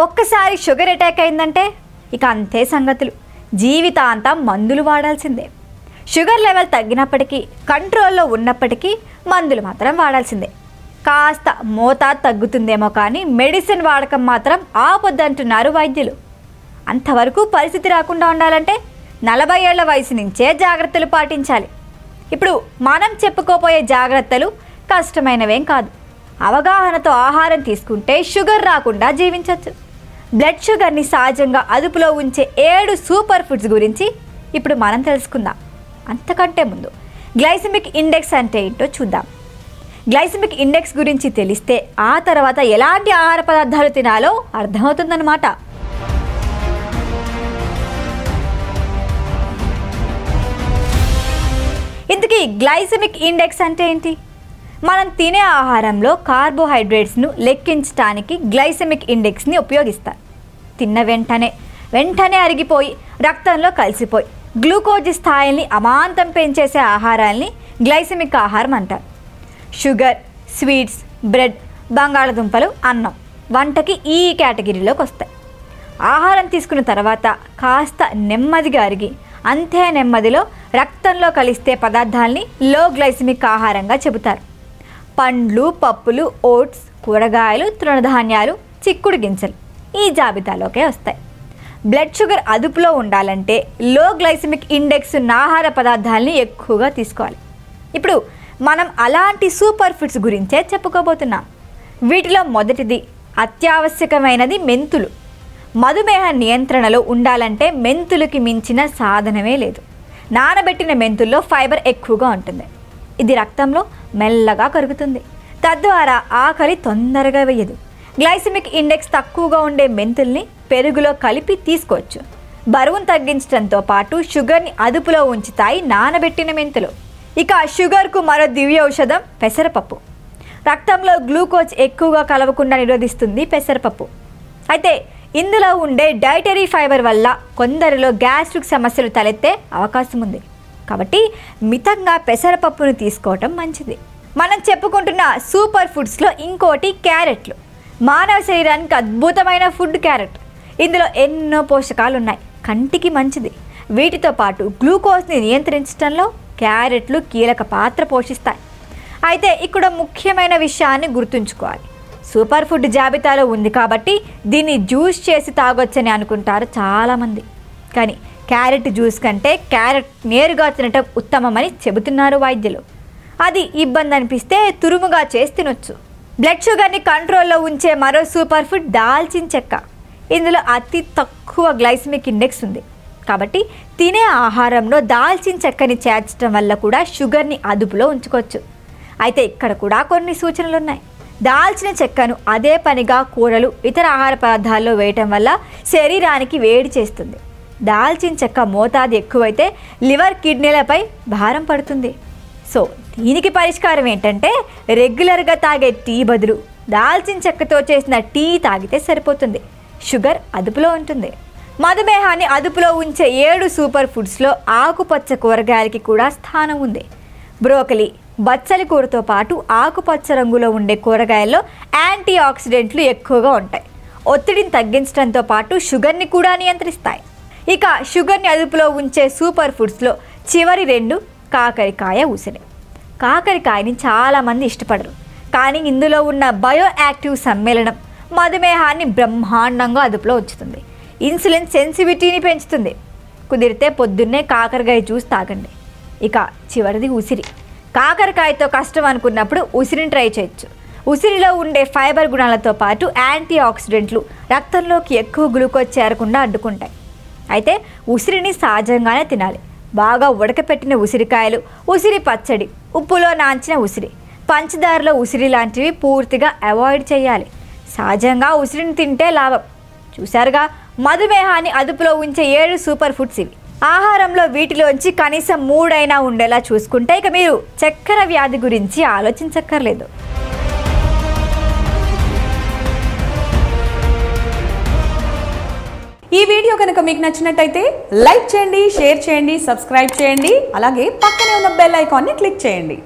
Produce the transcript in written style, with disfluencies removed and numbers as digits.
ఒక్కసారి sugar attack అయిందంటే ఇక అంతే సంగతులు, జీవితాంతం మందులు వాడాల్సిందే. షుగర్ లెవెల్ తగ్గినప్పటికీ, కంట్రోల్లో ఉన్నప్పటికీ మందులు మాత్రం వాడాల్సిందే. కాస్త మోతాదు తగ్గుతుందేమో కానీ మెడిసిన్ వాడకం మాత్రం ఆపొద్దంటున్నారు వైద్యులు. అంతవరకు పరిస్థితి రాకుండా ఉండాలంటే 40 ఏళ్ల వయసు నుంచే జాగ్రత్తలు పాటించాలి. ఇప్పుడు మనం చెప్పుకోపోయే జాగ్రత్తలు కష్టమైనవేం కాదు. అవగాహనతో ఆహారం తీసుకుంటే షుగర్ రాకుండా జీవించవచ్చు. బ్లడ్ షుగర్ని సహజంగా అదుపులో ఉంచే 7 సూపర్ ఫుడ్స్ గురించి ఇప్పుడు మనం తెలుసుకుందాం. అంతకంటే ముందు గ్లైసెమిక్ ఇండెక్స్ అంటే ఏంటో చూద్దాం. గ్లైసెమిక్ ఇండెక్స్ గురించి తెలిస్తే ఆ తర్వాత ఎలాంటి ఆహార పదార్థాలు తినాలో అర్థమవుతుందన్నమాట. ఇంతకీ గ్లైసెమిక్ ఇండెక్స్ అంటే ఏంటి? మనం తినే ఆహారంలో కార్బోహైడ్రేట్స్ను లెక్కించడానికి గ్లైసెమిక్ ఇండెక్స్ని ఉపయోగిస్తారు. తిన్న వెంటనే అరిగిపోయి రక్తంలో కలిసిపోయి గ్లూకోజ్ స్థాయిని అమాంతం పెంచేసే ఆహారాల్ని గ్లైసెమిక్ ఆహారం అంటారు. షుగర్, స్వీట్స్, బ్రెడ్, బంగాళదుంపలు, అన్నం వంటకి ఈ కేటగిరీలోకి వస్తాయి. ఆహారం తీసుకున్న తర్వాత కాస్త నెమ్మదిగా అరిగి అంతే నెమ్మదిలో రక్తంలో కలిస్తే పదార్థాలని లో గ్లైసెమిక్ ఆహారంగా చెబుతారు. పండ్లు, పప్పులు, ఓట్స్, కూరగాయలు, తృణధాన్యాలు, చిక్కుడు గింజలు ఈ జాబితాలోకే వస్తాయి. బ్లడ్ షుగర్ అదుపులో ఉండాలంటే లో గ్లైసెమిక్ ఇండెక్స్ ఉన్న ఆహార పదార్థాలని ఎక్కువగా తీసుకోవాలి. ఇప్పుడు మనం అలాంటి సూపర్ ఫుడ్స్ గురించే చెప్పుకోబోతున్నాం. వీటిలో మొదటిది అత్యావశ్యకమైనది మెంతులు. మధుమేహ నియంత్రణలో ఉండాలంటే మెంతులకి మించిన సాధనమే లేదు. నానబెట్టిన మెంతుల్లో ఫైబర్ ఎక్కువగా ఉంటుంది. ఇది రక్తంలో మెల్లగా కరుగుతుంది. తద్వారా ఆకలి తొందరగా వేయదు. గ్లైసెమిక్ ఇండెక్స్ తక్కువగా ఉండే మెంతుల్ని పెరుగులో కలిపి తీసుకోవచ్చు. బరువును తగ్గించడంతో పాటు షుగర్ని అదుపులో ఉంచుతాయి నానబెట్టిన మెంతులు. ఇక షుగర్కు మరో దివ్య ఔషధం పెసరపప్పు. రక్తంలో గ్లూకోజ్ ఎక్కువగా కలవకుండా నిరోధిస్తుంది పెసరపప్పు. అయితే ఇందులో ఉండే డైటరీ ఫైబర్ వల్ల కొందరిలో గ్యాస్ట్రిక్ సమస్యలు తలెత్తే అవకాశం ఉంది. కాబట్టి మితంగా పెసరపప్పును తీసుకోవటం మంచిది. మనం చెప్పుకుంటున్న సూపర్ ఫుడ్స్లో ఇంకోటి క్యారెట్లు. మానవ శరీరానికి అద్భుతమైన ఫుడ్ క్యారెట్. ఇందులో ఎన్నో పోషకాలు ఉన్నాయి. కంటికి మంచిది. వీటితో పాటు గ్లూకోజ్ని నియంత్రించడంలో క్యారెట్లు కీలక పాత్ర పోషిస్తాయి. అయితే ఇక్కడ ముఖ్యమైన విషయాన్ని గుర్తుంచుకోవాలి. సూపర్ ఫుడ్ జాబితాలో ఉంది కాబట్టి దీన్ని జ్యూస్ చేసి తాగొచ్చని అనుకుంటారు చాలామంది. కానీ క్యారెట్ జ్యూస్ కంటే క్యారెట్ నేరుగా తినటం ఉత్తమమని చెబుతున్నారు వైద్యులు. అది ఇబ్బంది అనిపిస్తే తురుముగా చేసి తినొచ్చు. బ్లడ్ షుగర్ని కంట్రోల్లో ఉంచే మరో సూపర్ ఫుడ్ దాల్చిన చెక్క. ఇందులో అతి తక్కువ గ్లైసెమిక్ ఇండెక్స్ ఉంది. కాబట్టి తినే ఆహారంలో దాల్చిన చెక్కని చేర్చడం వల్ల కూడా షుగర్ని అదుపులో ఉంచుకోవచ్చు. అయితే ఇక్కడ కూడా కొన్ని సూచనలు ఉన్నాయి. దాల్చిన చెక్కను అదే పనిగా కూరలు, ఇతర ఆహార పదార్థాల్లో వేయటం వల్ల శరీరానికి వేడి చేస్తుంది. దాల్చిన చెక్క మోతాదు ఎక్కువైతే లివర్, కిడ్నీలపై భారం పడుతుంది. సో దీనికి పరిష్కారం ఏంటంటే రెగ్యులర్గా తాగే టీ బదులు దాల్చిన చెక్కతో చేసిన టీ తాగితే సరిపోతుంది. షుగర్ అదుపులో ఉంటుంది. మధుమేహాన్ని అదుపులో ఉంచే 7 సూపర్ ఫుడ్స్లో ఆకుపచ్చ కూరగాయలకి కూడా స్థానం ఉంది. బ్రోకలీ, బచ్చలి కూరతో పాటు ఆకుపచ్చ రంగులో ఉండే కూరగాయల్లో యాంటీ ఆక్సిడెంట్లు ఎక్కువగా ఉంటాయి. ఒత్తిడిని తగ్గించడంతో పాటు షుగర్ని కూడా నియంత్రిస్తాయి. ఇక షుగర్ని అదుపులో ఉంచే సూపర్ ఫుడ్స్లో చివరి 2 కాకరకాయ, ఉసిరి. కాకరకాయని చాలామంది ఇష్టపడరు. కానీ ఇందులో ఉన్న బయో యాక్టివ్ సమ్మేళనం మధుమేహాన్ని బ్రహ్మాండంగా అదుపులో ఉంచుతుంది. ఇన్సులిన్ సెన్సిటివిటీని పెంచుతుంది. కుదిరితే పొద్దున్నే కాకరకాయ జ్యూస్ తాగండి. ఇక చివరిది ఉసిరి. కాకరకాయతో కష్టం అనుకున్నప్పుడు ఉసిరిని ట్రై చేయొచ్చు. ఉసిరిలో ఉండే ఫైబర్ గుణాలతో పాటు యాంటీ ఆక్సిడెంట్లు రక్తంలోకి ఎక్కువ గ్లూకోజ్ చేరకుండా అడ్డుకుంటాయి. అయితే ఉసిరిని సహజంగానే తినాలి. బాగా ఉడకపెట్టిన ఉసిరికాయలు, ఉసిరి పచ్చడి, ఉప్పులో నాంచిన ఉసిరి, పంచదారలో ఉసిరి లాంటివి పూర్తిగా అవాయిడ్ చేయాలి. సహజంగా ఉసిరిని తింటే లాభం. చూశారుగా, మధుమేహాన్ని అదుపులో ఉంచే 7 సూపర్ ఫుడ్స్ ఇవి. ఆహారంలో వీటిలోంచి కనీసం 3 అయినా ఉండేలా చూసుకుంటే ఇక మీరు చక్కెర వ్యాధి గురించి ఆలోచించక్కర్లేదు. ఈ వీడియో కనుక మీకు నచ్చినట్టయితే లైక్ చేయండి, షేర్ చేయండి, సబ్స్క్రైబ్ చేయండి. అలాగే పక్కనే ఉన్న బెల్ ఐకాన్ని క్లిక్ చేయండి.